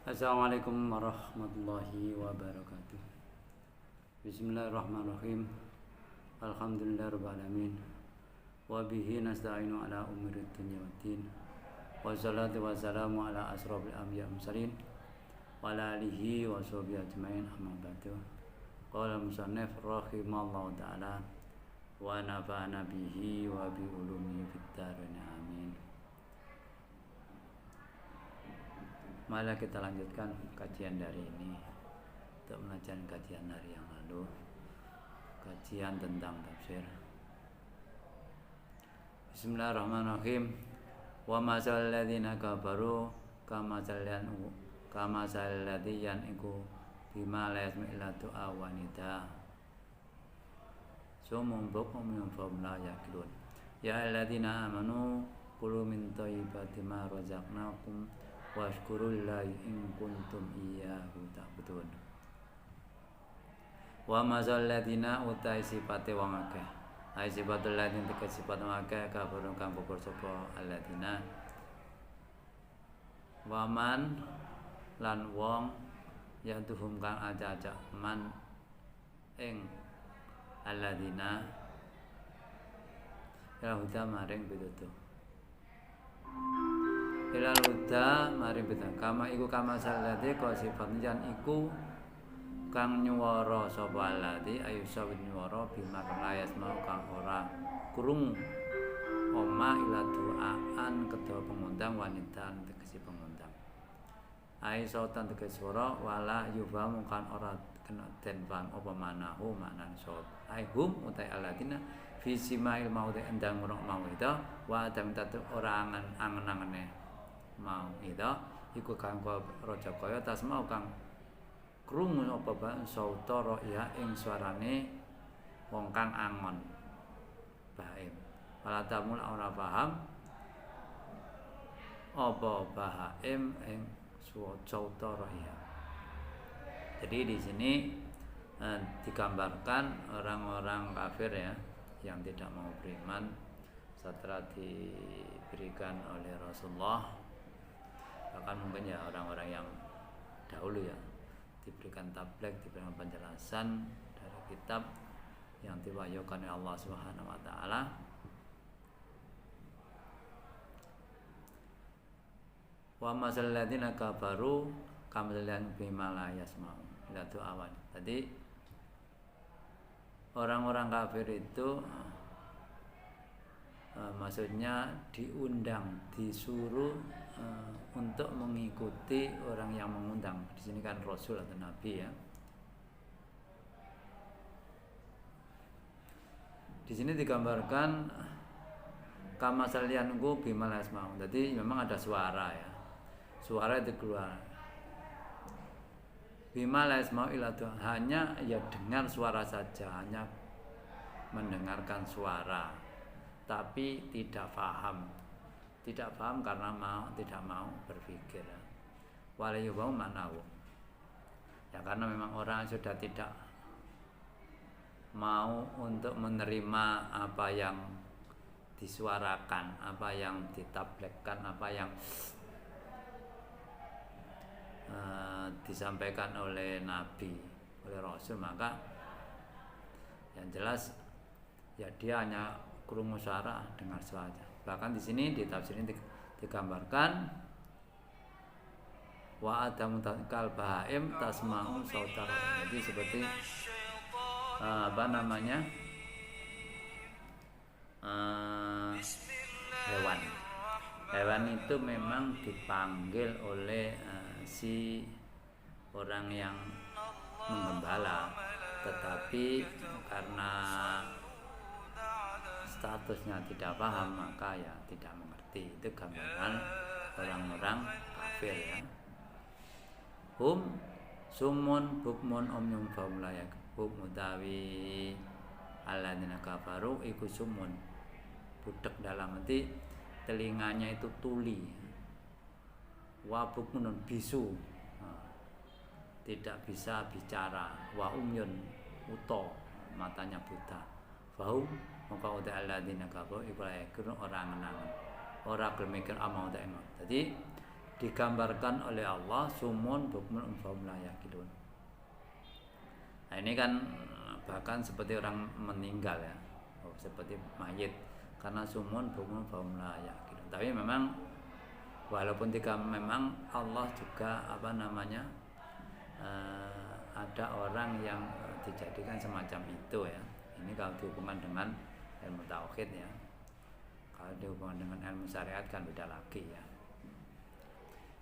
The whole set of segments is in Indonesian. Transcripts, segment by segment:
Assalamualaikum warahmatullahi wabarakatuh. Bismillahirrahmanirrahim. Alhamdulillahirabbil alamin. Wa bihi nasta'inu ala umuri dunya waddin. Wassalatu wassalamu ala asrofil anbiya mursalin wa ala alihi wa sahbihi ajmain, amma ba'du. Qala musannif rahimallahu ta'ala wa nafa'ana bihi wa bi ulumihi fid dharain amin. Mari kita lanjutkan kajian dari ini untuk melanjutkan kajian hari yang lalu, kajian tentang tafsir. Bismillahirrahmanirrahim. Wa masal ladzina kafaru kama salladiyan iku bima la yasmi illa du'a wa nida. Sumum bukum min fahum la yaqilun. Ya alladzina amanu kulu min thayyibati ma razaqnakum washkurullahi in kuntum iyyahu ta'budun. Wa mazal ladina utai sifate wong akeh. Ai sifatul ladina tekan sifat wong akeh kafirun kang kufur sapa alladina. Wa man lan wong yang tuhum kang aja-aja man ing alladina ya huda maring pitutuh. Ilal huda mari beda kama iku kama salati ka sifat jan iku kang nyuwara sapa alati ayu sawit nyuwara bima kang layas mau kang ora krungu oma ila duaan kedua pengundang wanita tegesi pengundang ai sautan tegesi swara wala yuba kan ora kena den paham apa manahu maknan saut ai hum utai alatina fi simail maute endang ora mau itu wa adam tatu ora angen-angene mau itu iku kang raja kaya tas mau kang krungu apa bae sautara ya ing suarane wong kang angon baim wala tamul ora paham apa baim ing sautara ya. Jadi di sini digambarkan orang-orang kafir ya yang tidak mau beriman setelah diberikan oleh Rasulullah, bahkan mungkin ya orang-orang yang dahulu ya diberikan tabligh, diberikan penjelasan dari kitab yang diwahyukan oleh Allah Subhanahu wa taala. Wa masal ladzina kafaru kamlan bima la yasma'u ila du'awan. Tadi orang-orang kafir itu maksudnya diundang, disuruh untuk mengikuti orang yang mengundang. Di sini kan Rasul atau Nabi ya. Di sini digambarkan kama salianku bimalas mau. Jadi memang ada suara ya. Suara itu keluar. Bimalas mau ilatu hanya ya dengar suara saja, hanya mendengarkan suara, tapi tidak paham. Tidak paham karena tidak mau berpikir. Walayubau manahu. Ya karena memang orang sudah tidak mau untuk menerima apa yang disuarakan, apa yang ditablekkan, apa yang disampaikan oleh Nabi, oleh Rasul, maka yang jelas ya dia hanya krungu suara, dengar suara. Bahkan di sini di tafsir ini digambarkan wa adamu kal bahaim tasma'u sautara. Jadi seperti hewan itu memang dipanggil oleh si orang yang menggembala, tetapi karena statusnya tidak paham maka ya tidak mengerti. Itu gambaran orang-orang kafir ya. Hum sumun bukmun omnyum faulayak buk mutawi alladzina kafaru iku sumun, budek dalam arti telinganya itu tuli, wa bukmun bisu, tidak bisa bicara, wa umyun uto, matanya buta, fahum maka uta alladzina kafaru iku la yakun orang ngenangan ora gelem mikir amau ta emang. Jadi digambarkan oleh Allah sumun bukmun fahum la yaqilun. Nah ini kan bahkan seperti orang meninggal ya, seperti mayit, karena sumun bukmun fahum la yaqilun. Tapi memang walaupun memang Allah juga ada orang yang dijadikan semacam itu ya. Ini kalau dihubungkan dengan ilmu tauhid ya. Kalau dihubungkan dengan ilmu syariat kan beda lagi ya.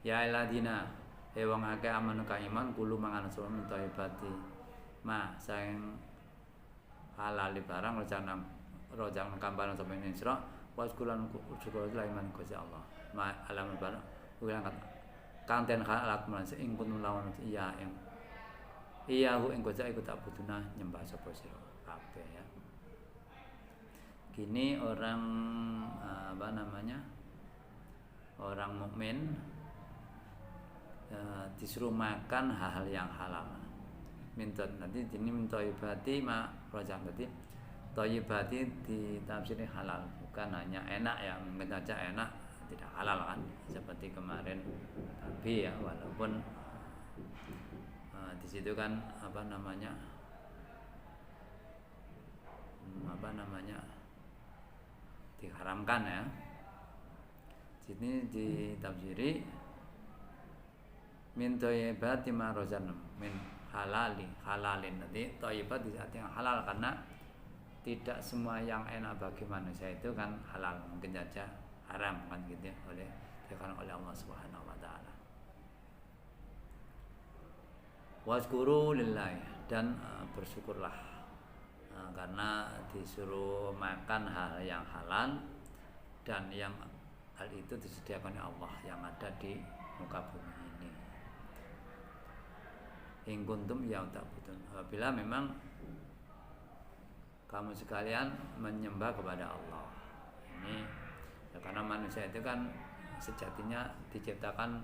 Ya aladina wong akeh amanu ka iman kulo mangan sura min thayyibati ma saeng halal barang rojang kambaran sampe ning sira waskulan syukur iman Gusti Allah ma alam barang ulang kang den halak men ing kun lawan iya hu ing Gusti iku tak buduna nyembah sapa sira kabeh ya. Gini orang orang mukmin disuruh makan hal-hal yang halal. Minta nanti ini minta ibadi ma rojak tadi. Thayyibati ditafsiri halal, bukan hanya enak ya, mungkin saja enak tidak halal kan. Seperti kemarin babi ya, walaupun di situ kan diharamkan ya. Sini ditafsiri min thayyibati ma razaqna min halalin. Nanti thayyibat artinya halal karena tidak semua yang enak bagi manusia itu kan halal, mungkin saja haram kan gitu ya, oleh Allah Subhanahu wa taala. Wazkuru lillahi, dan bersyukurlah karena disuruh makan hal yang halal dan yang hal itu disediakan oleh Allah yang ada di muka bumi ini. In kuntum ya'tabudun, apabila memang kamu sekalian menyembah kepada Allah. Ini ya, karena manusia itu kan sejatinya diciptakan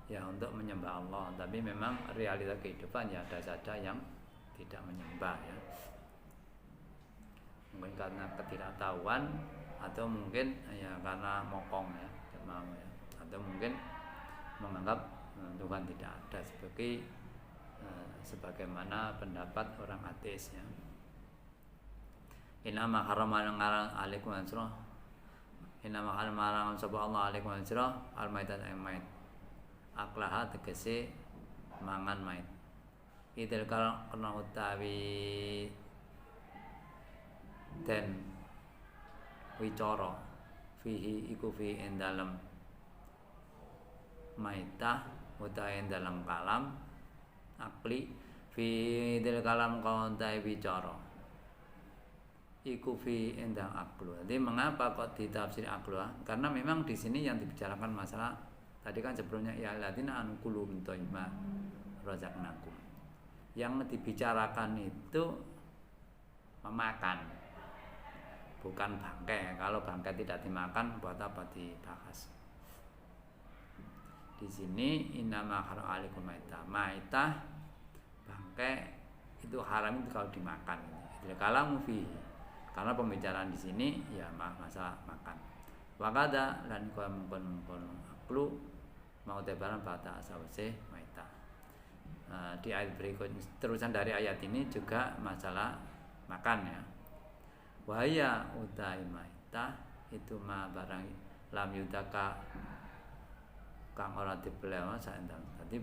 ya untuk menyembah Allah, tapi memang realita kehidupan ya ada saja yang tidak menyembah ya. Mungkin karena ketidaktahuan atau mungkin ya karena mokong ya, tidak mau ya, atau mungkin menganggap Tuhan tidak ada sebagaimana pendapat orang ateis ya. Inama haraman alaikum ansra. Inama haraman sapa Allah alaikum ansra al-maitat al-mait. Aklaha tegese mangan mait. Idil kala kena utawi den wicara fihi iku fi ing dalem maitah utawi ing dalem kalam akli fi dil kalam kauntai bicara iku fi endang aklu. Jadi mengapa kok ditafsir aklu? Karena memang di sini yang dibicarakan masalah tadi kan sebelumnya ya ladina anqulu min thayyibah razaqnakum. Yang dibicarakan itu memakan, bukan bangkai. Kalau bangkai tidak dimakan buat apa dibahas? Di sini innama haram alaikum maitah bangkai itu haram itu kalau dimakan. Jadi kalau fi karena pembicaraan di sini ya masalah makan. Wakada lan kau mempun aklu mau tebaran bata sawise maitah. Di ayat berikut terusan dari ayat ini juga masalah makan ya. Wahaya utai maitah itu ma barang lam yudaka kang ora dipelewa saendang. Tadi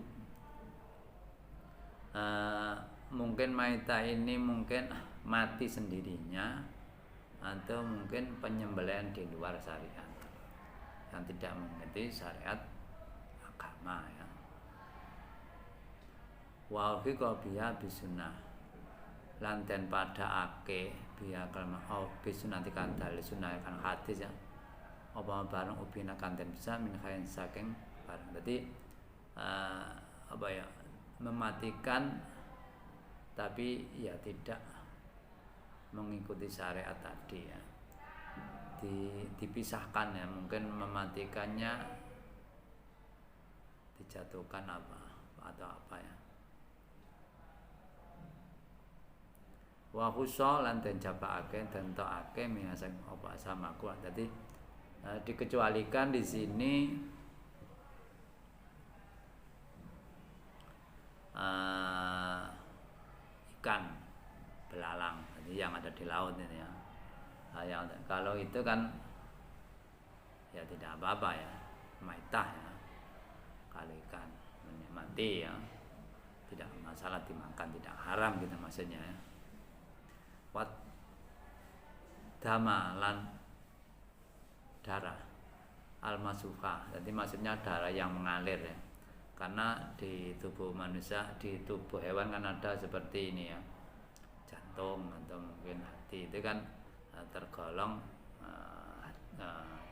mungkin maita ini mungkin mati sendirinya atau mungkin penyembelihan di luar syariat yang tidak mengikuti syariat agama ya. Wa fi qabiya bisunah lan den padhaake biya kalma bisunati kan dalil sunah kan hadis ya. Apa barang ubina kanten bisa min khain saking barang. Jadi mematikan tapi ya tidak mengikuti syariat tadi ya. Dipisahkan ya, mungkin mematikannya dijatuhkan atau apa ya. Wa khussa lan den jabake den tokake minasang apa samaku. Dadi dikecualikan di sini ikan belalang, jadi yang ada di laut ini ya. Kalau itu kan ya tidak apa-apa ya, maitah ya, kalau ikan mati ya tidak masalah dimakan, tidak haram gitu maksudnya ya. Wat damalan darah al-masuha, jadi maksudnya darah yang mengalir ya, karena di tubuh manusia, di tubuh hewan kan ada seperti ini ya, jantung atau mungkin hati, itu kan tergolong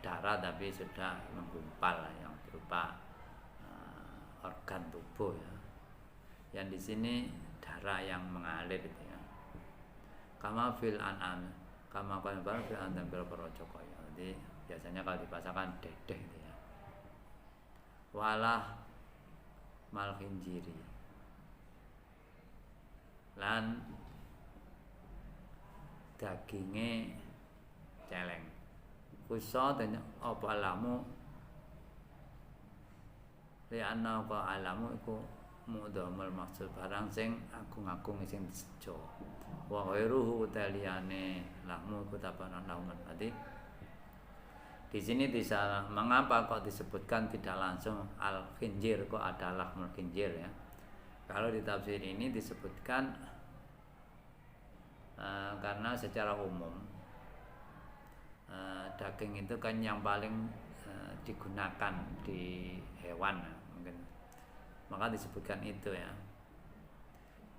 darah tapi sudah menggumpal yang berupa organ tubuh ya. Yang di sini darah yang mengalir itu ya. Kama fil an'am, kama fil an'am pira-pira cokoya. Jadi biasanya kalau dibahasakan dedeh itu ya. Walah mal khinjiri. Lan daginge celeng. Kusa dan apa alamu li ana apa alamu iku mudhamul maksud barang sing agung-agung sing disejo. Wa ghairuhu taliyane lahmu kutabanan naungan. Berarti di sini bisa mengapa kok disebutkan tidak langsung al khinjir, kok ada lahmul khinjir ya. Kalau di tafsir ini disebutkan karena secara umum daging itu kan yang paling digunakan di hewan mungkin, maka disebutkan itu ya.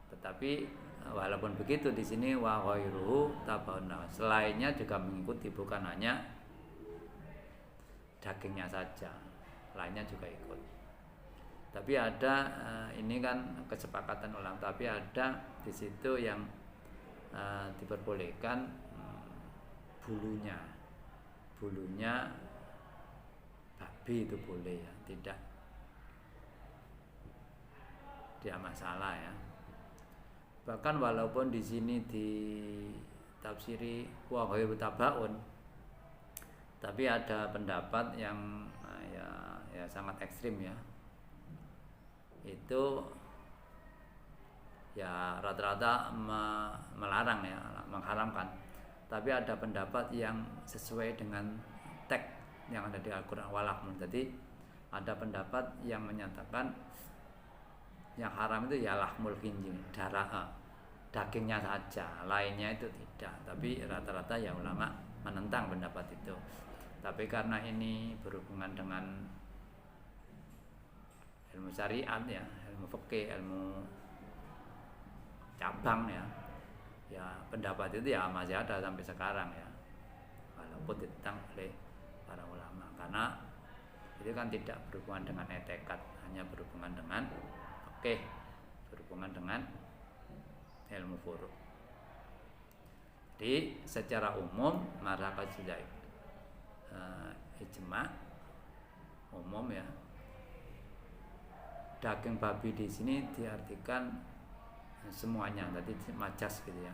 Tetapi walaupun begitu di sini wa ghairuhu tabaun, selainnya juga mengikuti, bukan hanya dagingnya saja, lainnya juga ikut. Tapi ada ini kan kesepakatan ulama, tapi ada di situ yang diperbolehkan bulunya babi itu boleh ya, tidak masalah ya. Bahkan walaupun di sini ditafsiri wa ghairu tabaun, tapi ada pendapat yang ya sangat ekstrim ya. Itu ya rata-rata melarang ya, mengharamkan. Tapi ada pendapat yang sesuai dengan teks yang ada di Al-Qur'an walahmun. Jadi ada pendapat yang menyatakan yang haram itu ya lahmul khinjir, darah dagingnya saja, lainnya itu tidak. Tapi rata-rata ya ulama menentang pendapat itu. Tapi karena ini berhubungan dengan ilmu syariat ya, ilmu fikih, ilmu cabang ya, pendapat itu ya masih ada sampai sekarang ya, walaupun ditentang oleh para ulama, karena itu kan tidak berhubungan dengan etikat, hanya berhubungan dengan fikih, berhubungan dengan ilmu furu'. Jadi secara umum masyarakat sudah ijma umum ya, daging babi di sini diartikan semuanya, tadi majas gitu ya,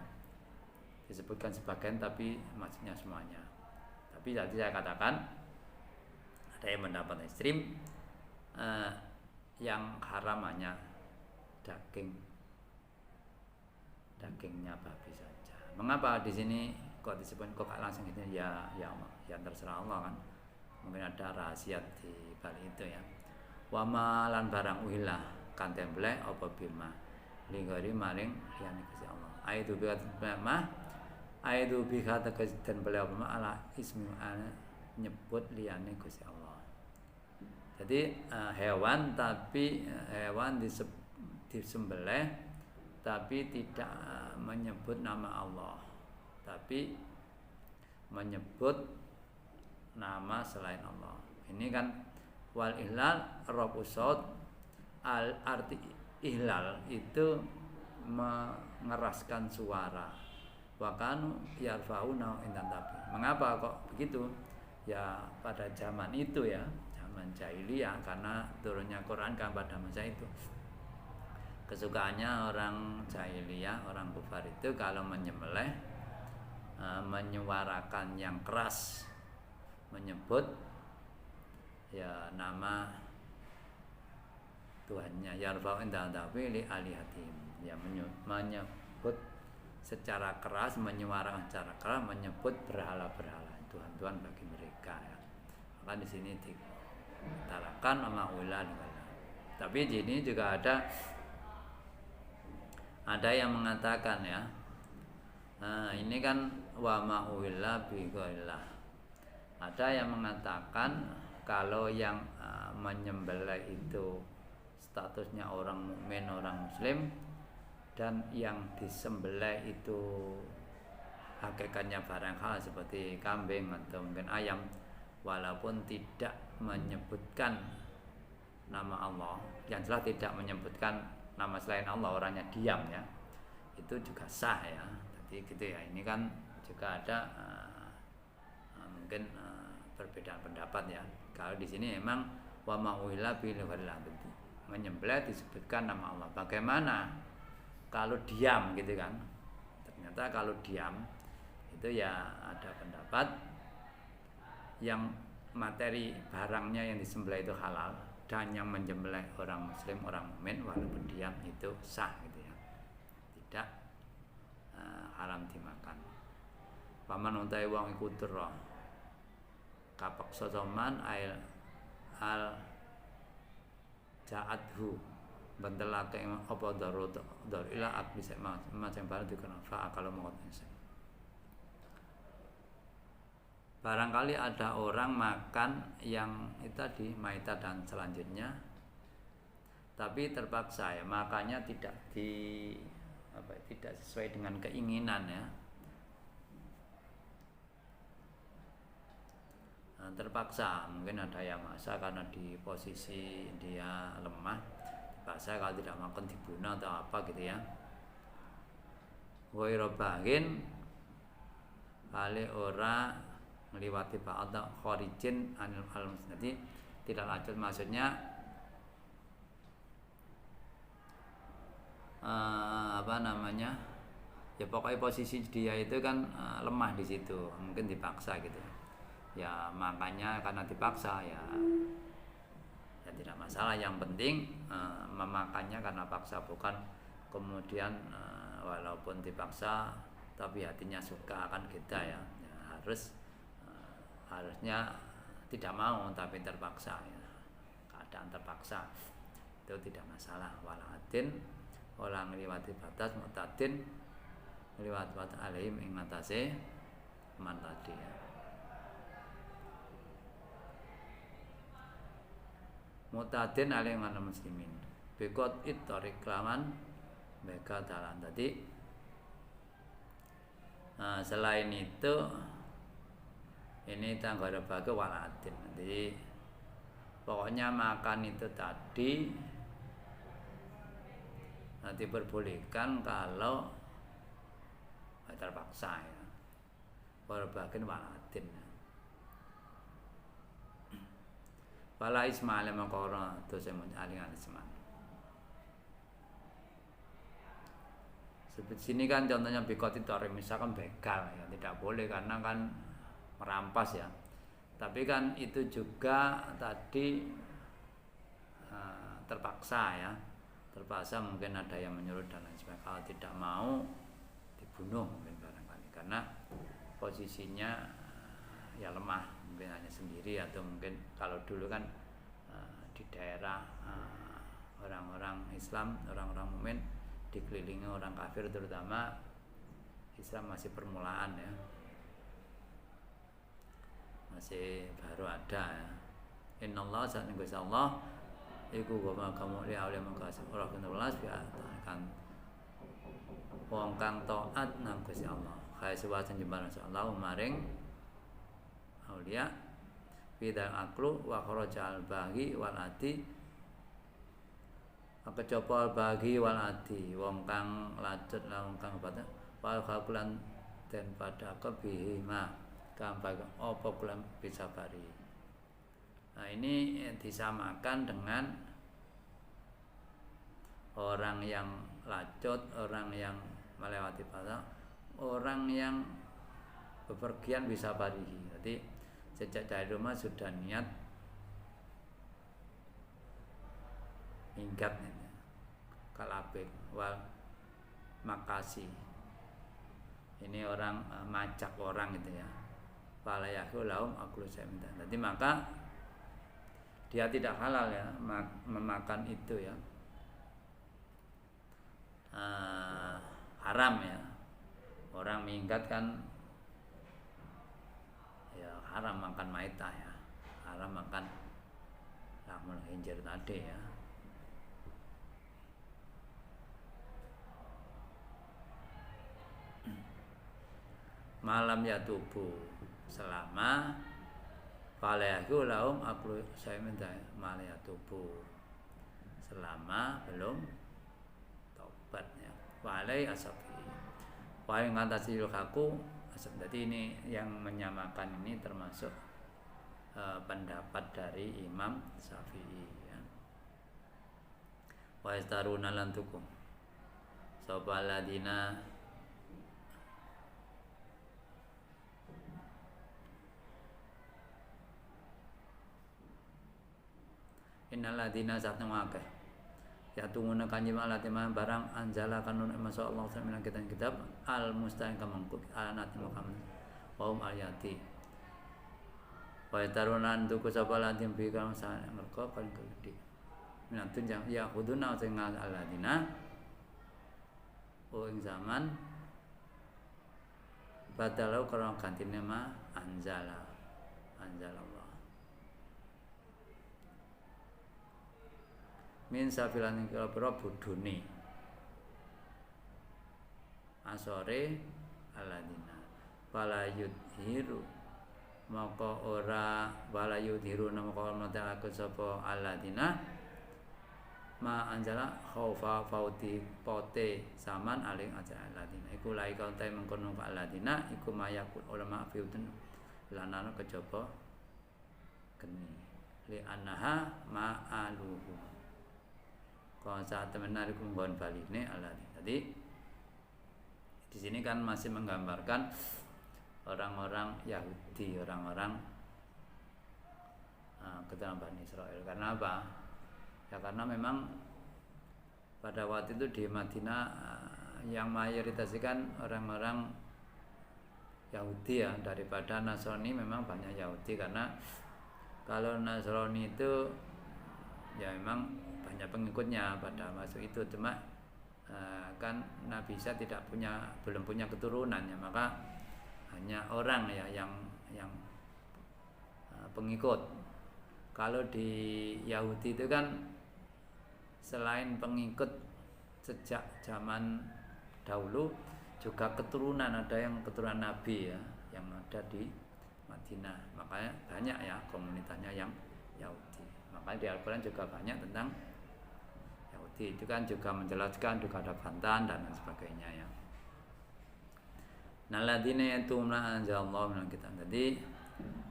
disebutkan sebagian tapi maksudnya semuanya. Tapi tadi saya katakan ada yang mendapat ekstrim, yang haram hanya dagingnya babi saja. Mengapa di sini kok disebut kok langsung itu ya terserah Allah kan, mungkin ada rahasia di balik itu ya. Wa malan barang uhilah kan templek apa bima linggari maring liyane Gusti Allah. Aitu bi mah aitu bi kata dan beliau ala ismi ana nyebut liyane Gusti Allah. Jadi hewan tapi hewan disembelih tapi tidak menyebut nama Allah, tapi menyebut nama selain Allah. Ini kan wal ihlal rabu saut, al arti ihlal itu mengeraskan suara. Wa kanu yarfauna indan tabi. Mengapa kok begitu? Ya pada zaman itu ya, zaman jahiliyah, karena turunnya Quran kan pada masa itu. Kesukaannya orang jahiliyah, orang kufar itu kalau menyembelih menyuarakan yang keras, menyebut ya nama Tuhannya, yarfa'u indahu li alihatihim, ya menyebut secara keras, menyuarakan secara keras, menyebut berhala-berhala, Tuhan-Tuhan bagi mereka ya. Maka di sini dikatakan ma'ulah. Tapi di sini juga ada yang mengatakan ya, nah ini kan wa ma'ulah bi ghairillah. Ada yang mengatakan kalau yang menyembelih itu statusnya orang mukmin, orang muslim, dan yang disembelih itu hakikatnya barang halal seperti kambing atau mungkin ayam, walaupun tidak menyebutkan nama Allah, yang jelas tidak menyebutkan nama selain Allah, orangnya diam ya, itu juga sah ya. Jadi gitu ya. Ini kan juga ada mungkin perbedaan pendapat ya. Kalau di sini memang wa ma'uhilla bil gharillah, menyembelih disebutkan nama Allah. Bagaimana kalau diam gitu kan? Ternyata kalau diam itu ya ada pendapat yang materi barangnya yang disembelih itu halal, dan yang menyembelih orang muslim, orang mukmin walaupun diam itu sah gitu ya. Tidak haram dimakan. Paman untai wong iku dera kapeksa soman al ja'adhu bentelake apa darut ila akli macam barang dikena fa kalau mau ngoten. Barangkali ada orang makan yang itu tadi maita dan selanjutnya, tapi terpaksa ya makannya tidak sesuai dengan keinginan ya. Nah, terpaksa mungkin ada yang maksa karena di posisi dia lemah, terpaksa kalau tidak makan dibunuh atau apa gitu ya. Wa irabahin ale ora meliwati ba'da kharijin anil al-musnadi, tidak lanjut, maksudnya ya pokoknya posisi dia itu kan lemah di situ, mungkin dipaksa gitu ya, makanya karena dipaksa ya tidak masalah. Yang penting memakannya karena paksa, bukan kemudian walaupun dipaksa tapi hatinya suka, kan kita ya, harusnya tidak mau tapi terpaksa ya. Keadaan terpaksa itu tidak masalah. Walatin orang ngliwati batas, mutadin ngliwati batas alaihim ing atase man tadi ya. Mutadin alaihim man muslimin bikot it-tariq laman mereka dalan tadi. Selain itu ini tanggara bagi walatin. Jadi pokoknya makan itu tadi diperbolehkan kalau terpaksa ya. Berbagian walatin. Wala ismail makara dosa alingan isman. Seperti sini kan contohnya bikotin tore, misalkan begal ya, tidak boleh karena kan merampas ya. Tapi kan itu juga tadi terpaksa ya, terpaksa, mungkin ada yang menyuruh dan lain sebagainya. Kalau tidak mau dibunuh mungkin barangkali karena posisinya ya lemah, mungkin hanya sendiri, atau mungkin kalau dulu kan di daerah orang-orang Islam, orang-orang mukmin dikelilingi orang kafir, terutama Islam masih permulaan ya, masih baru ada ya. Innallaha sa'an Gusti Allah iku wa kamu li awliya mangkasih ora kenulas ya kan wong kang taat nang Gusti Allah kaya sewajan jembaran Allah maring aulia bidal aklu wa kharajal bagi wal ati kecoba bagi wal ati wong kang lacut lan wong kang batal wal khakulan den pada kebihima gampang apa kulan bisa bari. Nah ini disamakan dengan orang yang lacut, orang yang melewati batas, orang yang bepergian bisa bari. Jadi sejak dari rumah sudah niat minggat kalabek wal makasih. Ini orang macak orang gitu ya. Falayahu lahum aklu syai'in. Jadi maka dia tidak halal ya memakan itu ya. Haram ya. Orang minggat kan ya haram makan maitah ya. Haram makan lahmul khinzir tadi ya. Malam ya tubuh selama falayahu lahum aklu syai'in malam ya tubuh selama belum taubat ya. Walai asafi wa yang ngatasi lukaku asap. Jadi ini yang menyamakan ini termasuk pendapat dari Imam Syafi'i ya. Wa istaruna lan tukum sapa ladina innal ladina satna akeh ya tunguna kanjim alatima barang anjala kanun masya Allah samina kitab al mustahil kamangkut alanat muhammad wa ayati wa tarunan tuku sapa ladim bi kang sak merko paling gedhe minatun ya huduna sing aladina ing zaman badalau karena ganti nama anjala Allah min safilan kira-kira bodhone asore aladina walayud hiru maka ora walayud hiru maka ora aku sapa aladina ma anjala khaufa fauti pote zaman aling aja aladina iku lae kaunte mengkono ka aladina iku mayakul ulama fiutun lanana kejaba geni li anaha ma'aluhu kalau saat temenan itu menggon baline aladin. Jadi di sini kan masih menggambarkan orang-orang Yahudi, orang-orang keturunan Bani Israel. Karena apa? Ya karena memang pada waktu itu di Madinah yang mayoritas kan orang-orang Yahudi ya, daripada Nasrani memang banyak Yahudi. Karena kalau Nasrani itu ya memang banyak pengikutnya pada masa itu, cuma kan Nabi Isa belum punya keturunan ya, maka hanya orang ya yang pengikut. Kalau di Yahudi itu kan selain pengikut sejak zaman dahulu juga keturunan, ada yang keturunan Nabi ya yang ada di Madinah, makanya banyak ya komunitasnya yang Yahudi. Makanya di Al-Quran juga banyak tentang Yahudi. Itu kan juga menjelaskan juga ada bantahan dan lain sebagainya ya. Nah ladine tumla anzalallahu min kitab. Jadi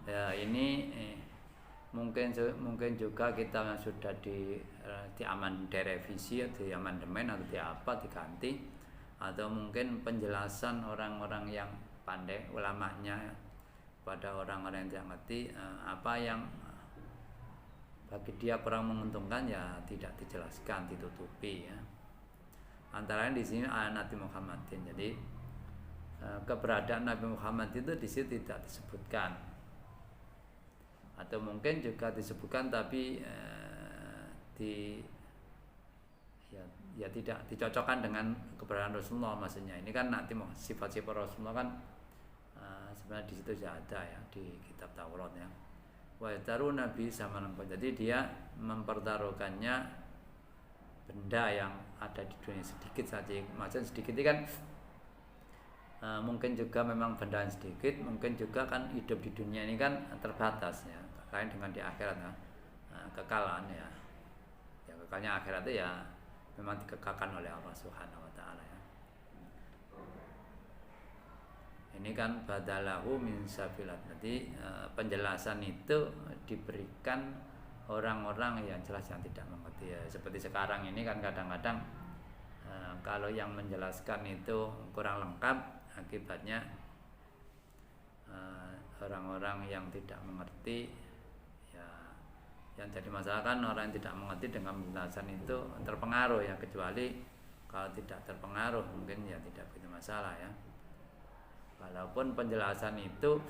ya ini mungkin juga kita sudah di direvisi atau di amandemen atau di apa diganti, atau mungkin penjelasan orang-orang yang pandai ulamanya pada orang-orang yang tidak ngerti apa yang bagi dia kurang menguntungkan ya tidak dijelaskan, ditutupi ya. Antara lain di sini Nabi Muhammadin. Jadi keberadaan Nabi Muhammad itu di sini tidak disebutkan, atau mungkin juga disebutkan tapi tidak dicocokkan dengan keberadaan Rasulullah. Maksudnya ini kan nanti sifat-sifat Rasulullah kan sebenarnya di situ sudah ada ya di kitab Taurat ya. Wa taru Nabi sama nangko. Jadi dia mempertaruhkannya benda yang ada di dunia sedikit saja. Maksudnya sedikit ini kan mungkin juga memang benda yang sedikit, mungkin juga kan hidup di dunia ini kan terbatas ya. Lain dengan di akhirat ya. Kekalan ya. Ya kekalnya akhirat itu ya memang dikekalkan oleh Allah Subhanahu wa taala ya. Ini kan badalahu min safilat. Jadi penjelasan itu diberikan orang-orang yang jelas yang tidak mengerti ya. Seperti sekarang ini kan kadang-kadang kalau yang menjelaskan itu kurang lengkap, akibatnya orang-orang yang tidak mengerti ya, yang jadi masalah kan orang yang tidak mengerti dengan penjelasan itu terpengaruh ya, kecuali kalau tidak terpengaruh mungkin ya tidak punya masalah ya. Walaupun penjelasan itu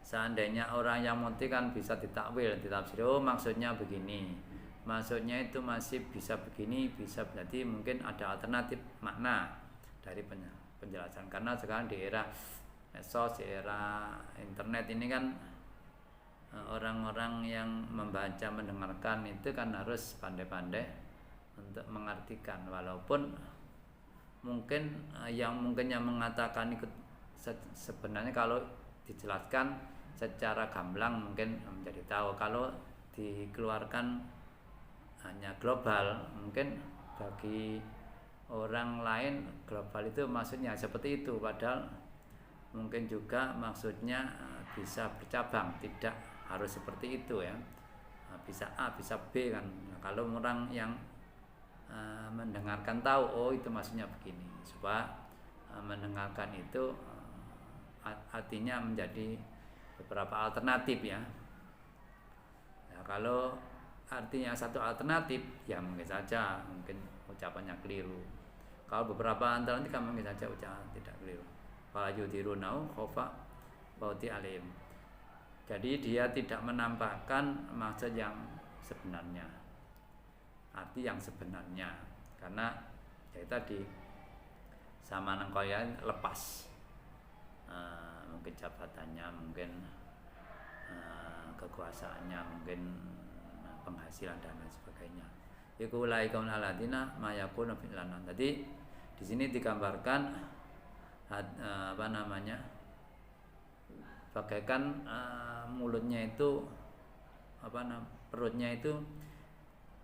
seandainya orang yang mengerti kan bisa ditakwil, ditafsir, oh maksudnya begini, maksudnya itu masih bisa begini, bisa, berarti mungkin ada alternatif makna dari penjelasan. Karena sekarang di era medsos, di era internet ini kan orang-orang yang membaca, mendengarkan itu kan harus pandai-pandai untuk mengartikan. Walaupun mungkin yang mengatakan ikut sebenarnya kalau dijelaskan secara gamblang mungkin menjadi tahu, kalau dikeluarkan hanya global mungkin bagi orang lain global itu maksudnya seperti itu, padahal mungkin juga maksudnya bisa bercabang, tidak harus seperti itu ya, bisa A bisa B kan. Nah, kalau orang yang mendengarkan tahu oh itu maksudnya begini, supaya mendengarkan itu artinya menjadi beberapa alternatif ya. Nah, kalau artinya satu alternatif ya mungkin saja mungkin ucapannya keliru. Kalau beberapa alternatif kan mungkin saja ucapan tidak keliru. Fala yudirunau khofa bauti alim. Jadi dia tidak menampakkan maksud yang sebenarnya, arti yang sebenarnya, karena ya tadi sama nangkoyan lepas mungkin jabatannya, mungkin kekuasaannya, mungkin penghasilan dan lain sebagainya. Iku laikum aladina mayakun fi'lanan. Tadi di sini digambarkan bagaikan mulutnya itu perutnya itu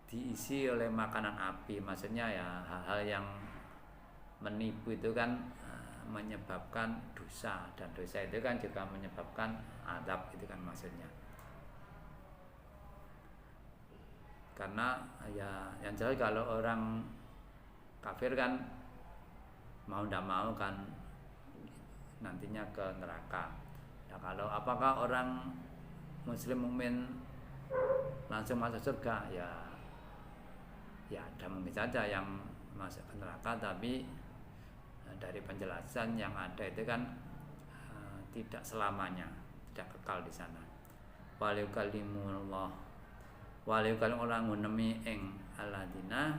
diisi oleh makanan api. Maksudnya ya hal-hal yang menipu itu kan menyebabkan dosa, dan dosa itu kan juga menyebabkan azab, itu kan maksudnya. Karena ya yang jelas kalau orang kafir kan mau tidak mau kan nantinya ke neraka. Nah, kalau apakah orang muslim mukmin langsung masuk surga, ya ada mungkin saja yang masuk ke neraka, tapi dari penjelasan yang ada itu kan tidak selamanya, tidak kekal di sana. Waliyukalimullah, waliyukalim orang ngunemi ing aladina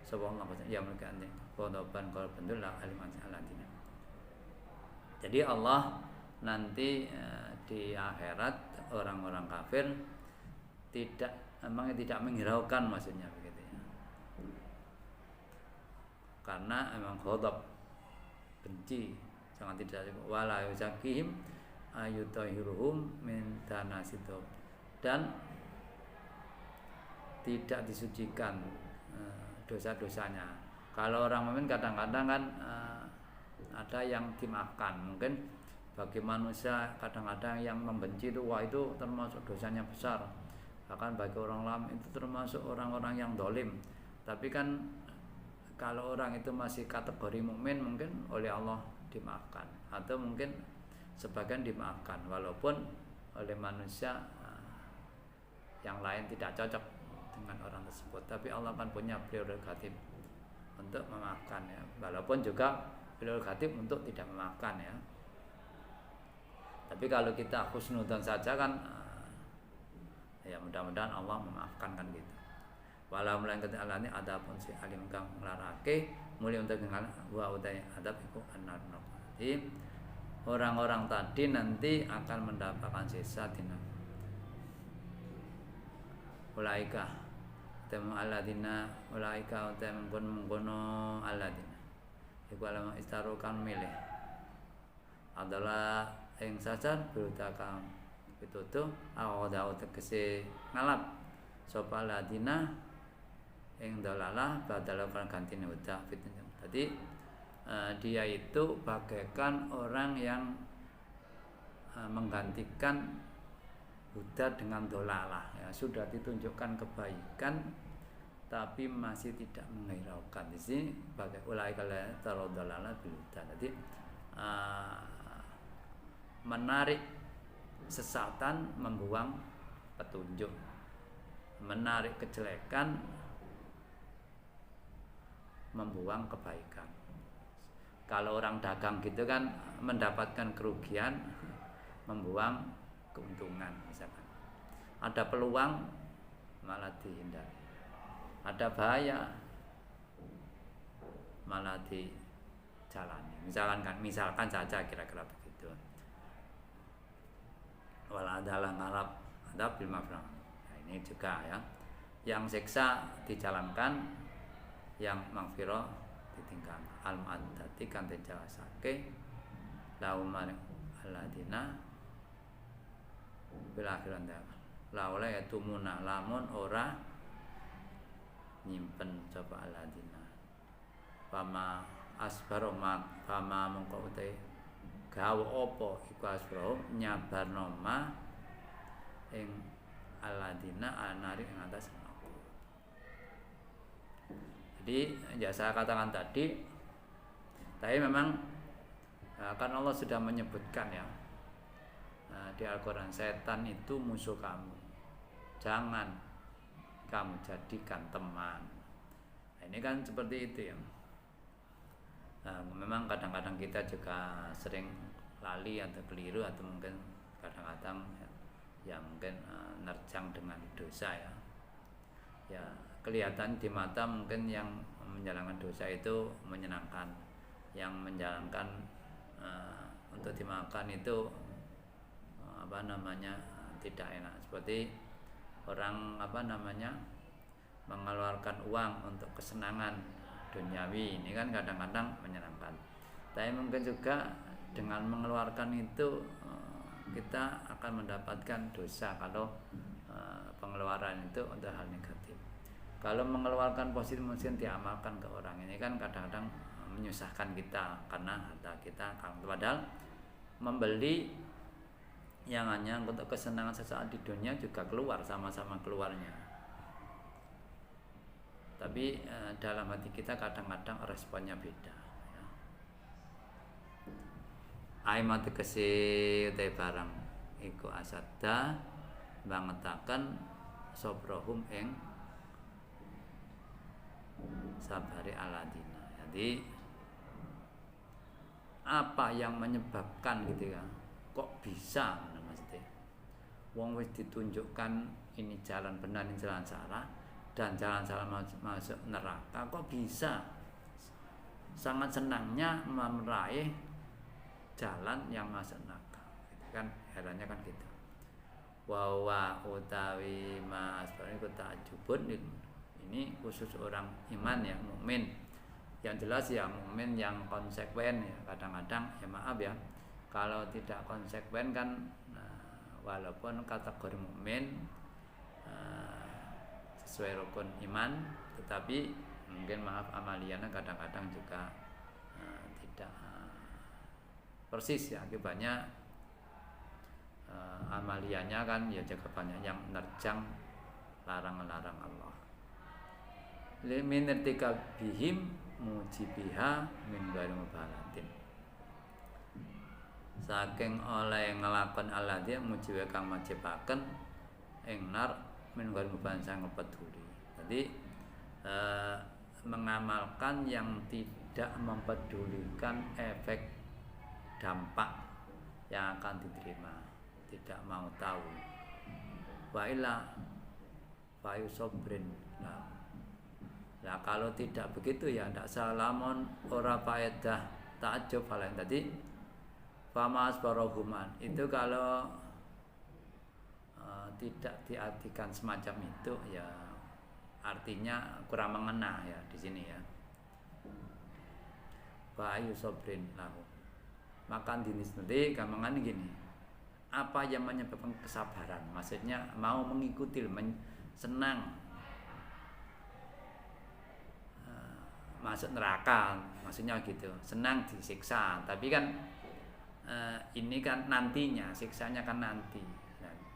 sapa Allah ya mereka ning kodoban kalau bentuklah aliman aladina. Jadi Allah nanti di akhirat orang-orang kafir memang tidak menghiraukan, maksudnya begitu ya. Karena memang ghadab, benci, sangat tidak wala yuzakihim ayutahiruhum min danasitu, dan tidak disucikan dosa-dosanya. Kalau orang mukmin kadang-kadang kan ada yang dimaafkan. Mungkin bagi manusia kadang-kadang yang membenci itu, wah itu termasuk dosanya besar. Bahkan bagi orang lain itu termasuk orang-orang yang dolim. Tapi kan kalau orang itu masih kategori mukmin mungkin oleh Allah dimaafkan, atau mungkin sebagian dimaafkan walaupun oleh manusia yang lain tidak cocok dengan orang tersebut. Tapi Allah kan punya prerogatif untuk memaafkan ya, walaupun juga prerogatif untuk tidak memaafkan ya. Tapi kalau kita husnudzon saja kan ya mudah-mudahan Allah memaafkan kan gitu. Walau melainkan Allah ini ada pun si alim kang nglarake mulai untuk dengan wa utai adab iku anar. Jadi orang-orang tadi nanti akan mendapatkan siksa dina ulaika temu aladina, ulaika temu mengkono aladina iku alama istarokan milih adalah yang sajar berutakan pitutuh awadaw tegese ngalap sapa aladina yang dalalah badal ganti huda fitnah. Tadi dia itu bagaikan orang yang menggantikan huda dengan dolalah ya, sudah ditunjukkan kebaikan tapi masih tidak menghiraukan. Di sini bagai ulaika la tarodalalah bil huda. Jadi menarik sesatan membuang petunjuk, menarik kejelekan membuang kebaikan. Kalau orang dagang gitu kan mendapatkan kerugian membuang keuntungan misalkan. Ada peluang malah dihindari. Ada bahaya malah dijalani. Misalkan saja kira-kira begitu. Wala adalah ngarap ada bil mafrah. Nah, ini juga ya. Yang siksa dijalankan, yang magfirah ditinggal. Al-mu'addati kan dijawasake laum aladina bil akhiran laula yatumuna lamun ora nyimpen coba aladina pama asbaro mak pama mongko uti gawe apa iku asbaro nyabarno ma ing aladina anari ing atas aku. Jadi ya saya katakan tadi, tapi memang kan Allah sudah menyebutkan ya di Al-Quran, setan itu musuh kamu, jangan kamu jadikan teman. Nah, ini kan seperti itu ya. Memang kadang-kadang kita juga sering lali atau keliru atau mungkin kadang-kadang ya mungkin nerjang dengan dosa ya. Ya kelihatan di mata mungkin yang menjalankan dosa itu menyenangkan, yang menjalankan untuk dimakan itu tidak enak. Seperti orang mengeluarkan uang untuk kesenangan duniawi, ini kan kadang-kadang menyenangkan. Tapi mungkin juga dengan mengeluarkan itu kita akan mendapatkan dosa kalau pengeluaran itu untuk hal negatif. Kalau mengeluarkan positif mungkin diamalkan ke orang, ini kan kadang-kadang menyusahkan kita karena harta kita. Padahal membeli yang hanya untuk kesenangan sesaat di dunia juga keluar, sama-sama keluarnya. Tapi dalam hati kita kadang-kadang responnya beda. Aimat tegese utai barang iku asada bangetaken sobrohum ing sabari aladina. Jadi apa yang menyebabkan gitu ya, kok bisa maksudnya wong wis ditunjukkan ini jalan benar, ini jalan salah, dan jalan salah masuk neraka, kok bisa sangat senangnya meraih jalan yang masuk neraka gitu kan, herannya kan gitu. Wa utawi mas itu ta'jubun, ini khusus orang iman ya, mukmin. Yang jelas ya mukmin yang konsekuen ya. Kadang-kadang ya maaf ya, kalau tidak konsekuen kan walaupun kategori mukmin sesuai rukun iman, tetapi mungkin maaf amaliyana kadang-kadang juga tidak persis ya, akibatnya amaliyanya kan ya juga banyak yang nerjang larang-larang Allah. Liminirtika bihim mujibiha min ghairi mubalatin, saking oleh ngelakon alladzi mujibe kang majibaken ing nar min ghairi mubalatin sang peduli. Jadi mengamalkan yang tidak mempedulikan efek dampak yang akan diterima, tidak mau tahu. Wa illa fa yusobrin. Nah kalau tidak begitu ya tidak salamon ora faedah ta'ajub halain tadi famas barohuman itu kalau tidak diartikan semacam itu ya artinya kurang mengena ya di sini ya. Bayu sobrin lahu, makan dinis nanti gampangnya gini, apa yang menyebabkan kesabaran, maksudnya mau mengikuti senang masuk neraka, maksudnya gitu, senang disiksa, tapi kan ini kan nantinya, siksanya kan nanti.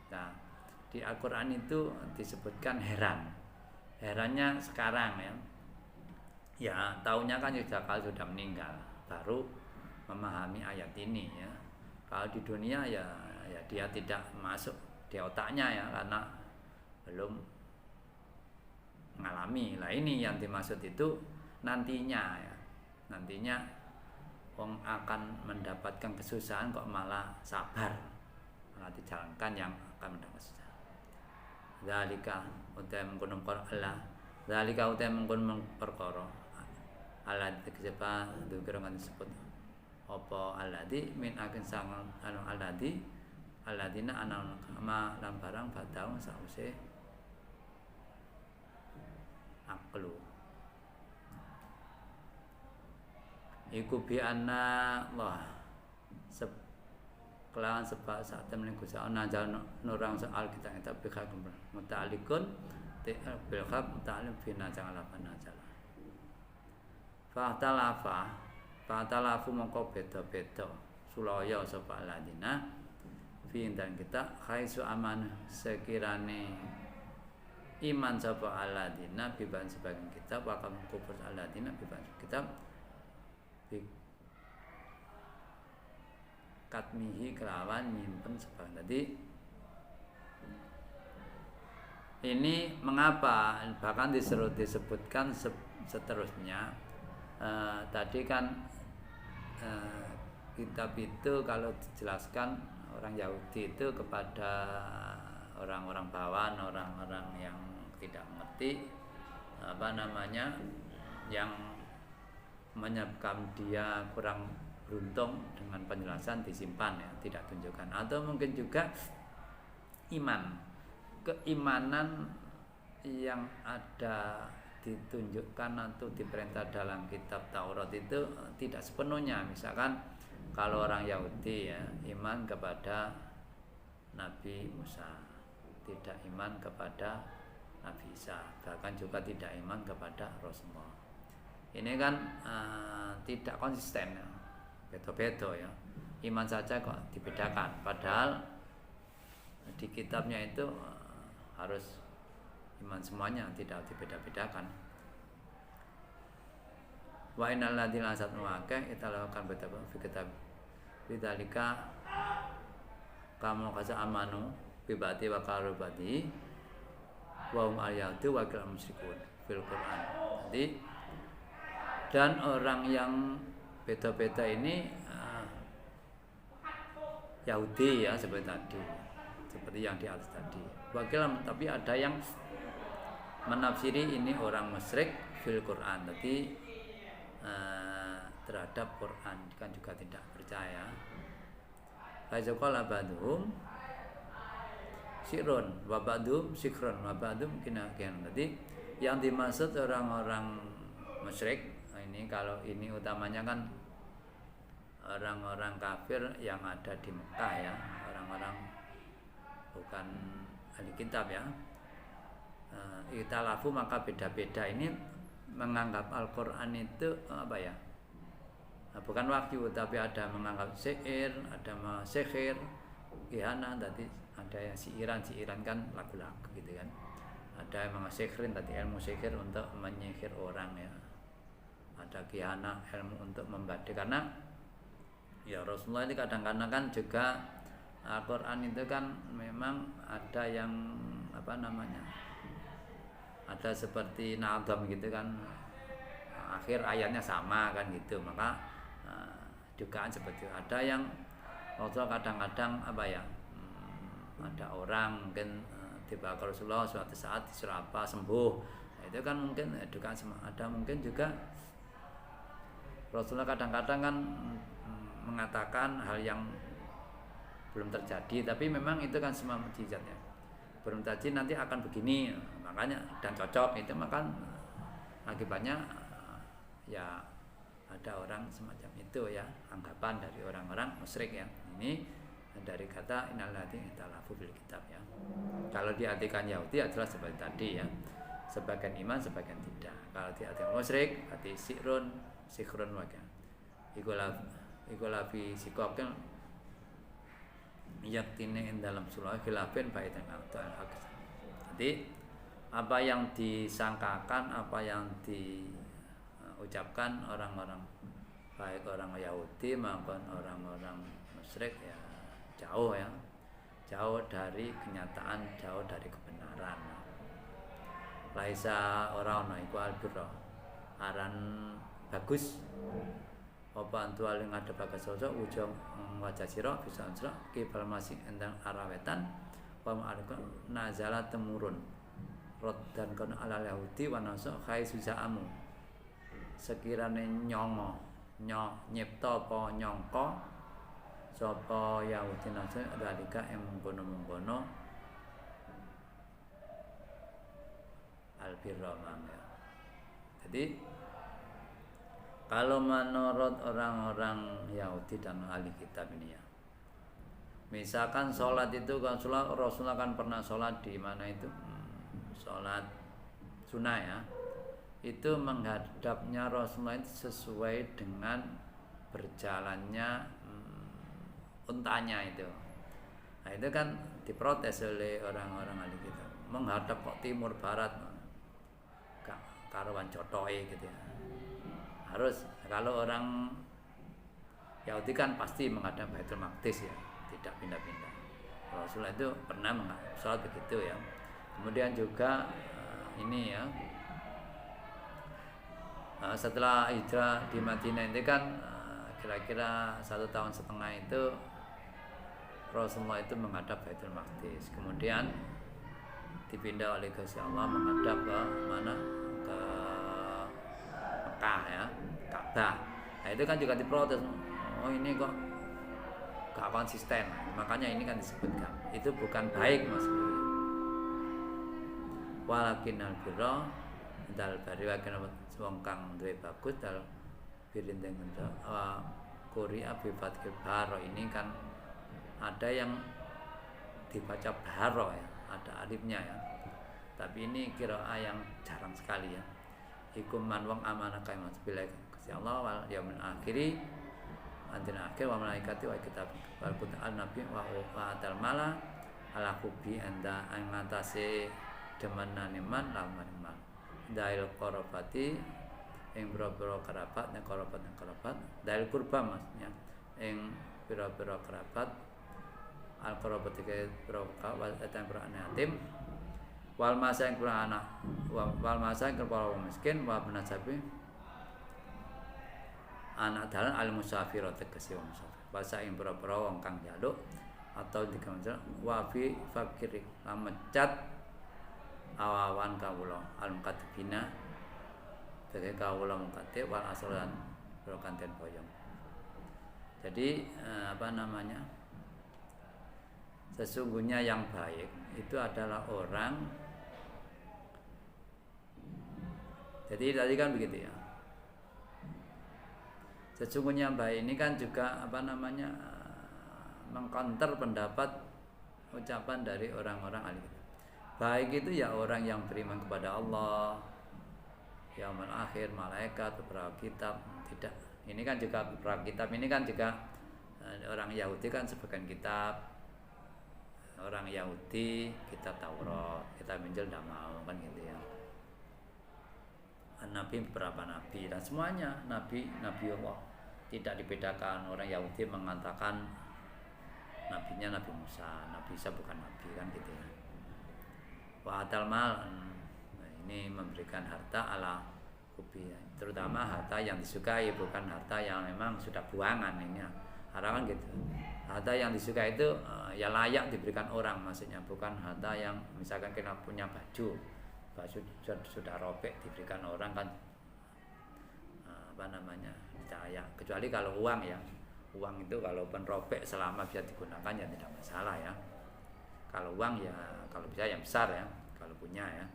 Nah, di Al-Quran itu disebutkan herannya sekarang ya taunya kan sudah meninggal baru memahami ayat ini ya. Kalau di dunia ya ya dia tidak masuk di otaknya ya, karena belum mengalami. Lah ini yang dimaksud itu nantinya ya, nantinya wong akan mendapatkan kesusahan kok malah sabar, malah dijalankan yang akan mendapat kesusahan. Zalika utai mengkono Allah, zalika utai mengkono perkara Allah diksepa dukira kan disebut apa alladzi min akin sangal anu alladina anal kama lan barang badau sause aklu iku bi anna Allah kelawan sebab saat temen Gusti ana jan nurang soal kita bi khakum muta'alliqun bil khab muta'alliq bi najal najal Fatalafu mongko beda-beda sulaya sapa ladina fi dan kita khaisu aman sekirane iman sapa aladina biban sebagian kitab bakal kufur aladina biban kitab bi katmihi kelawan nyimpen sebagian. Jadi ini mengapa bahkan disebutkan seterusnya. Tadi kan kitab itu kalau dijelaskan orang Yahudi itu kepada orang-orang bawaan, orang-orang yang tidak mengerti yang menyebabkan dia kurang beruntung dengan penjelasan disimpan ya, tidak tunjukkan. Atau mungkin juga keimanan yang ada ditunjukkan atau diperintah dalam kitab Taurat itu tidak sepenuhnya. Misalkan kalau orang Yahudi ya iman kepada Nabi Musa, tidak iman kepada Nabi Isa, bahkan juga tidak iman kepada Rasulullah. Ini kan tidak konsisten ya, beda-beda ya. Iman saja kok dibedakan, padahal di kitabnya itu harus iman semuanya, tidak dibeda-bedakan. Wa innal ladzina asatu akeh italakan betapa fi kitab bidzalika kamu kasa amanu bibati wa qarubati wa hum ayatu wa kal musyrikun fil Quran. Jadi dan orang yang beda-beda ini Yahudi ya seperti yang di atas tadi. Wakil tapi ada yang menafsiri ini orang musyrik fil Quran, tapi terhadap Quran kan juga tidak percaya. Faizuqala ba'dhum sirun wa ba'dhum sikrun wa ba'dhum kinakian. Jadi yang dimaksud orang-orang musyrik ini, kalau ini utamanya kan orang-orang kafir yang ada di Mekah ya, orang-orang bukan ahli kitab ya. Italafu maka beda-beda ini menganggap Al-Quran itu apa ya, bukan wahyu, tapi ada menganggap sihir, ada sihir, ihana, tadi ada yang siiran kan lagu-lagu gitu kan, ada yang mengasihrin tadi ilmu sihir untuk menyihir orang ya, ada kihana ilmu untuk membadai. Karena ya Rasulullah ini kadang-kadang kan juga Al-Quran itu kan memang ada yang ada seperti nadam gitu kan, akhir ayatnya sama kan gitu, maka dugaan seperti itu. Ada yang Rasulullah kadang-kadang ada orang mungkin tiba ke Rasulullah suatu saat disuruh apa sembuh, itu kan mungkin dugaan ada. Mungkin juga Rasulullah kadang-kadang kan mengatakan hal yang belum terjadi, tapi memang itu kan semua mukjizatnya belum terjadi, nanti akan begini, makanya dan cocok itu, maka akibatnya ya ada orang semacam itu ya, anggapan dari orang-orang musyrik ya. Ini dari kata innalladzina talafu bil kitab ya. Kalau diartikan Yahudi adalah seperti tadi ya, sebagian iman sebagian tidak. Kalau diartikan musyrik berarti sikrun wakan ikola fi sikokin yaktine dalam surah khilafin baitan al-ta'ala. Jadi apa yang disangkakan, apa yang diucapkan orang-orang baik orang Yahudi maupun orang-orang musyrik ya jauh ya. jauh dari kenyataan, jauh dari kebenaran. Laisa ora ana iku albirra aran bagus apa antu aling ngadhepaken sosok ujung wajah sira bisa sira kibal masih endang arawetan wa ma'arika nazala temurun rod dan kono ala Yahudi wa nasa khai susaamu sekirane nyipta apa nyangka sapa Yahudi nasa dalika ing mengkono-mengkono albirra mangga. Jadi kalau menurut orang-orang Yahudi dan ahli kitab ini ya, misalkan sholat itu kan Rasulullah kan pernah sholat di mana itu sholat sunnah ya, itu menghadapnya Rasulullah itu sesuai dengan berjalannya untanya itu. Nah itu kan diprotes oleh orang-orang ahli kitab, menghadap kok timur barat, karuan cotoe gitu ya. Harus kalau orang Yahudi kan pasti menghadap Baitul Maqdis ya, tidak pindah-pindah. Rasulullah itu pernah sholat begitu ya. Kemudian juga ini ya, setelah hijrah di Madinah itu kan kira-kira 1,5 tahun itu Rasulullah itu menghadap Baitul Maqdis. Kemudian dipindah oleh Gusti Allah menghadap ke mana? Ke Mekah ya, Ka'bah. Nah itu kan juga diprotes. Oh ini kok gak konsisten. Makanya ini kan disebutkan. Itu bukan baik Mas. Walakin al-birra dal bari wa kana wong kang duwe bagus dal birindeng Qur'a bi fathil baro ini kan ada yang dibaca baro ya, ada alifnya ya. Tapi ini qiraah yang jarang sekali ya. Ikum man wong amanah kae mas bilai Gusti Allah wal yaumil akhiri anjir akhir wa malaikati wa kitab wal Qur'an nabi wa atal mala ala kubi anda ing ngatasi demenane man lawan man dail qarabati ing boro-boro kerabat nek kerabat dail kurba maksudnya ing boro-boro kerabat al qarabati ke boro wal etan Qur'an yatim wal masa yang kurang anak wal masa yang kurang miskin wa benasabi anak dalan al musafir tegese wong musafir basa ing boro-boro wong kang njaluk atau dikamja wa fi fakir lamecat awawan kawula al mukatibina sebagai kawula mukatib wal aslan boro kanten boyong. Jadi sesungguhnya yang baik itu adalah orang. Jadi tadi kan begitu ya. Sesungguhnya baik ini kan juga mengcounter pendapat ucapan dari orang-orang ahli kitab. Baik itu ya orang yang beriman kepada Allah, yaumul akhir, malaikat, beberapa kitab. Tidak. Ini kan juga beberapa kitab ini kan juga orang Yahudi kan sebagian kitab. Orang Yahudi kitab Taurat, kitab Injil tidak mau kan gitu ya. Nabi beberapa nabi dan semuanya nabi Allah tidak dibedakan. Orang Yahudi mengatakan nabinya Nabi Musa, Nabi Isa bukan nabi kan gitu ya. Wa atal mal ini memberikan harta ala kubi, terutama harta yang disukai bukan harta yang memang sudah buangan ini ya. Harapan gitu. Harta yang disukai itu ya layak diberikan orang maksudnya, bukan harta yang misalkan kita punya baju sudah robek diberikan orang kan percaya. Kecuali kalau uang ya, uang itu kalau pun robek selama bisa digunakan ya tidak masalah ya. Kalau uang ya kalau bisa yang besar ya, kalau punya ya.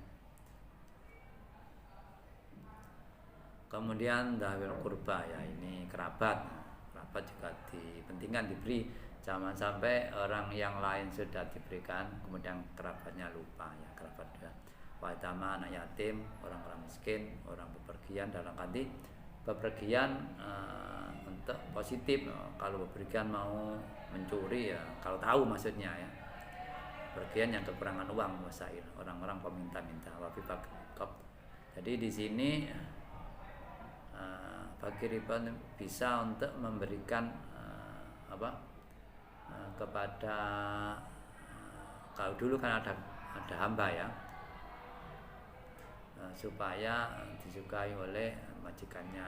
Kemudian dawil kurba ya, ini kerabat juga dipentingkan diberi. Jangan sampai orang yang lain sudah diberikan kemudian kerabatnya lupa ya, kerabat dia. Wajama anak yatim, orang-orang miskin, orang bepergian dalam arti bepergian untuk positif. Kalau bepergian mau mencuri ya, kalau tahu maksudnya ya. Bepergian yang kekurangan uang wasail, orang-orang peminta-minta wafi bakop. Jadi di sini fakir bisa untuk memberikan kepada kalau dulu kan ada hamba ya, supaya disukai oleh majikannya,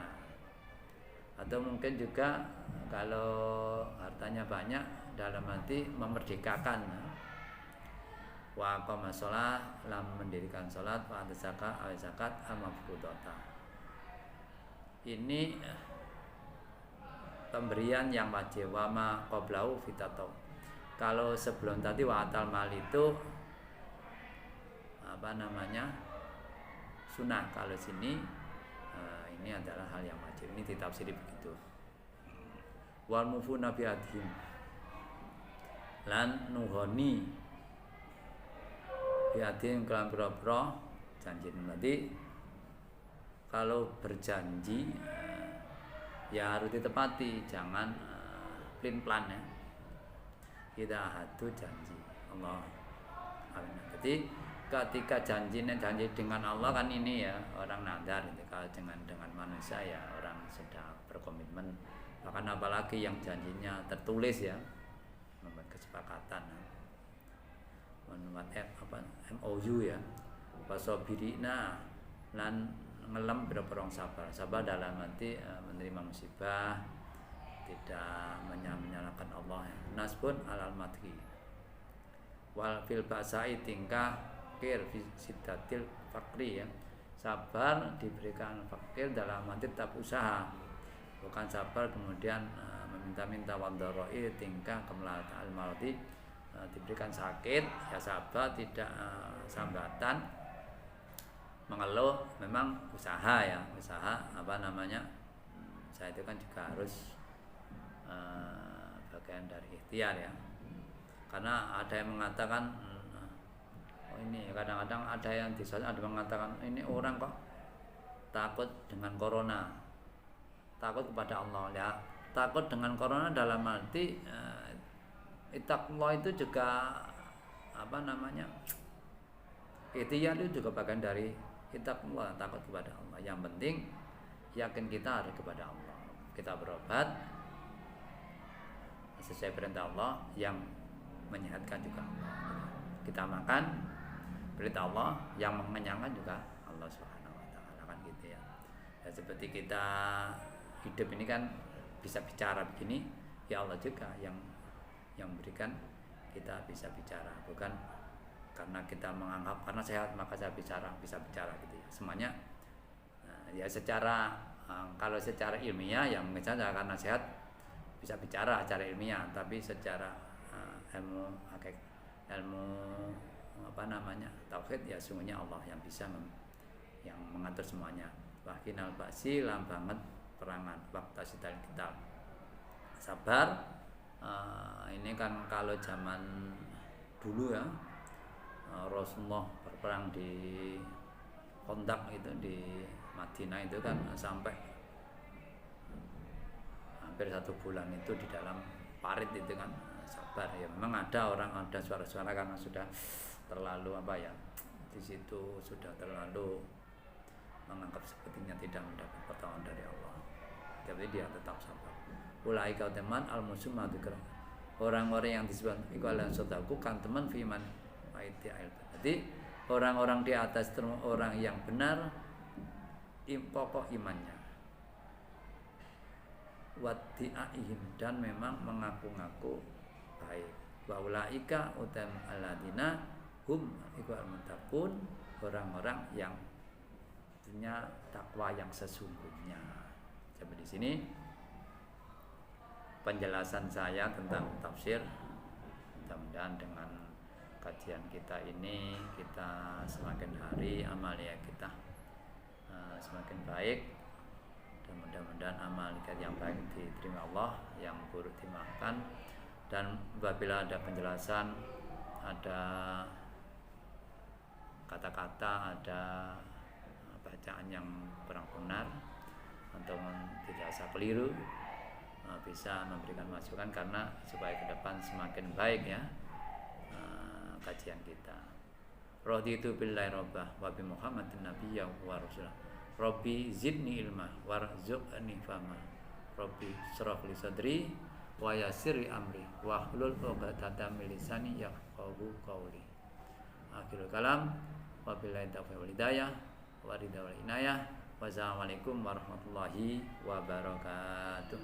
atau mungkin juga kalau hartanya banyak dalam arti memerdekakan, wa aqama shalah, lam mendirikan salat, wa ata zakat al-mafrudata. Ini pemberian yang wajib, wa ma qablahu fitato. Kalau sebelum tadi wa atal mal itu sunnah. Kalau sini ini adalah hal yang wajib. Ini ditafsiri begitu. Wal mufuna bi adhim lan nuhoni bi adhim kelan pira-pira janji. Nanti kalau berjanji ya harus ditepati, jangan plan ya. Kita hadu janji Allah. Jadi ketika janji dengan Allah kan ini ya orang nadar, kalau dengan manusia ya orang sudah berkomitmen. Bahkan apalagi yang janjinya tertulis ya, membuat kesepakatan, membuat MOU ya, wasobirina lan ngelem berperang sabar dalam arti menerima musibah, tidak menyalahkan Allah ya. Nasbun alal madhi wal fil ba'sai tingkah fakir sidatil fakri ya, sabar diberikan fakir dalam arti tetap usaha, bukan sabar kemudian meminta-minta, wadharoi tingkah kemelatan al-mardi diberikan sakit ya sabar, tidak sambatan mengeluh, memang usaha ya, usaha saya itu kan juga harus bagian dari ikhtiar ya, karena ada yang mengatakan ini kadang-kadang ada yang mengatakan ini orang kok takut dengan corona, takut kepada Allah ya. Takut dengan corona dalam arti ittaqullah itu juga ikhtiar itu juga bagian dari ittaqullah, takut kepada Allah. Yang penting yakin kita harus kepada Allah. Kita berobat sesuai perintah Allah, yang menyehatkan juga Allah. Kita makan perintah Allah, yang mengenyangkan juga Allah Subhanahu wa taala, kan gitu ya. Ya seperti kita hidup ini kan bisa bicara begini, ya Allah juga yang berikan kita bisa bicara, bukan karena kita menganggap karena sehat maka saya bisa bicara gitu ya. Semuanya ya secara kalau secara ilmiah ya mungkin saja karena sehat bisa bicara secara ilmiah, tapi secara ilmu tauhid ya sungguhnya Allah yang bisa yang mengatur semuanya. Wakinal ba'si lam banget perangan waktu sidal kita sabar. Ini kan kalau zaman dulu ya, Rasulullah berperang di Kondak itu di Madinah itu kan sampai hampir 1 bulan itu di dalam parit itu kan sabar ya. Memang ada suara-suara karena sudah terlalu di situ sudah terlalu menganggap sepertinya tidak mendapat pertolongan dari Allah, tapi dia tetap sabar. Ulaika teman al-muslimatu, orang-orang yang disebut ikalan sodaku kan teman fiman aiti ail. Jadi orang-orang di atas orang yang benar pokok imannya, wati'aihim, dan memang mengaku-ngaku baik. Wa ulaika utam aladina hum iqal muttaqun, orang-orang yang punya takwa yang sesungguhnya. Sampai di sini penjelasan saya tentang tafsir. Mudah-mudahan dengan kajian kita ini kita semakin hari amalia kita semakin baik, dan mudah-mudahan amal kita yang baik diterima Allah, yang buruk dimaafkan. Dan apabila ada penjelasan, ada kata-kata, ada bacaan yang kurang benar atau dirasa keliru, bisa memberikan masukan karena supaya ke depan semakin baik ya kajian kita. Raditu billahi rabbah wa bi Muhammadin nabiyya wa rasulah. Rabbi zidni ilma warzuqni fahma. Rabbi shrah li sadri wa yassir li amri wa hlul 'uqdatam min lisani yafqahu qawli. Akhirul kalam, wabillahi taufiq wal hidayah, wa ridha wal inayah. Wassalamualaikum warahmatullahi wabarakatuh.